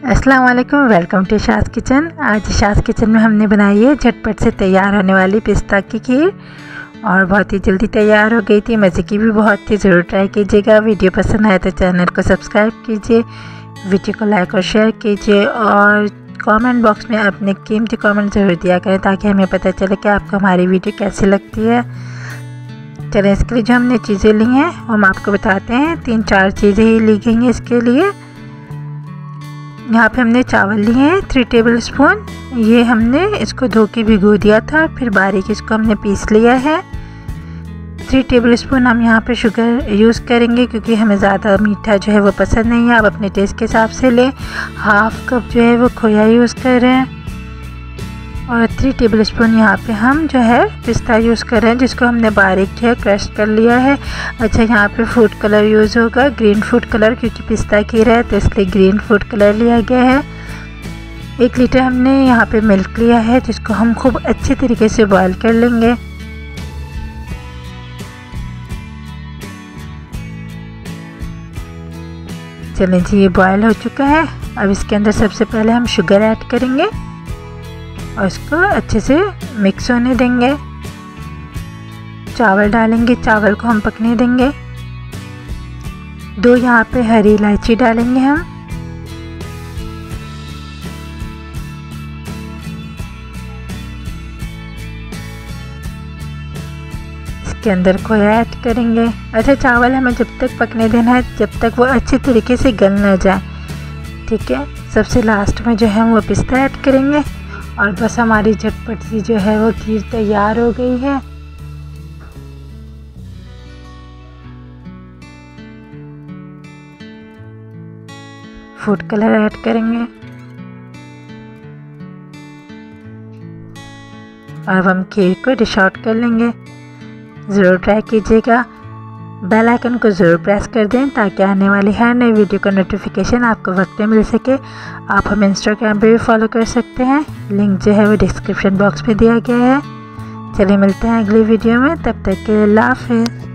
अस्सलाम वालेकुम, welcome to Shaz kitchen. आज शाज़ किचन में हमने बनाई है झटपट से तैयार होने वाली पिस्ता की खीर और बहुत ही जल्दी तैयार हो गई थी। मज़े की भी बहुत थी, ज़रूर ट्राई कीजिएगा। वीडियो पसंद आए तो चैनल को सब्सक्राइब कीजिए, वीडियो को लाइक और शेयर कीजिए और कमेंट बॉक्स में अपने कीमती कमेंट ज़रूर दिया करें ताकि हमें पता चले कि आपको हमारी वीडियो कैसी लगती है। चलें, इसके लिए जो हमने चीज़ें ली हैं हम आपको बताते हैं। 3-4 चीज़ें ही ली गई हैं इसके लिए। यहाँ पे हमने चावल लिए हैं 3 टेबल स्पून। ये हमने इसको धो के भिगो दिया था, फिर बारीक इसको हमने पीस लिया है। 3 टेबल स्पून हम यहाँ पे शुगर यूज़ करेंगे क्योंकि हमें ज़्यादा मीठा जो है वो पसंद नहीं है। आप अपने टेस्ट के हिसाब से लें। 1/2 कप जो है वो खोया यूज़ कर रहे हैं और 3 टेबल स्पून यहाँ पे हम जो है पिस्ता यूज़ कर रहे हैं जिसको हमने बारीक जो है क्रश कर लिया है। अच्छा, यहाँ पे फूड कलर यूज़ होगा, ग्रीन फूड कलर, क्योंकि पिस्ता खीर है तो इसलिए ग्रीन फूड कलर लिया गया है। 1 लीटर हमने यहाँ पे मिल्क लिया है जिसको हम खूब अच्छे तरीके से बॉयल कर लेंगे। चलें जी, ये बॉयल हो चुका है। अब इसके अंदर सबसे पहले हम शुगर ऐड करेंगे और इसको अच्छे से मिक्स होने देंगे। चावल डालेंगे, चावल को हम पकने देंगे। 2 यहाँ पे हरी इलायची डालेंगे हम। इसके अंदर खोया ऐड करेंगे। अच्छा, चावल हमें जब तक पकने देना है जब तक वो अच्छी तरीके से गल ना जाए, ठीक है। सबसे लास्ट में जो है वो पिस्ता ऐड करेंगे और बस हमारी झटपट सी जो है वो खीर तैयार हो गई है। फूड कलर ऐड करेंगे और अब हम खीर को डिश आउट कर लेंगे। ज़रूर ट्राई कीजिएगा। बेल आइकन को ज़रूर प्रेस कर दें ताकि आने वाली हर नई वीडियो का नोटिफिकेशन आपको वक्त में मिल सके। आप हमें इंस्टाग्राम पे भी फॉलो कर सकते हैं, लिंक जो है वो डिस्क्रिप्शन बॉक्स में दिया गया है। चलिए मिलते हैं अगली वीडियो में, तब तक के लिए अल्लाह हाफ़िज़।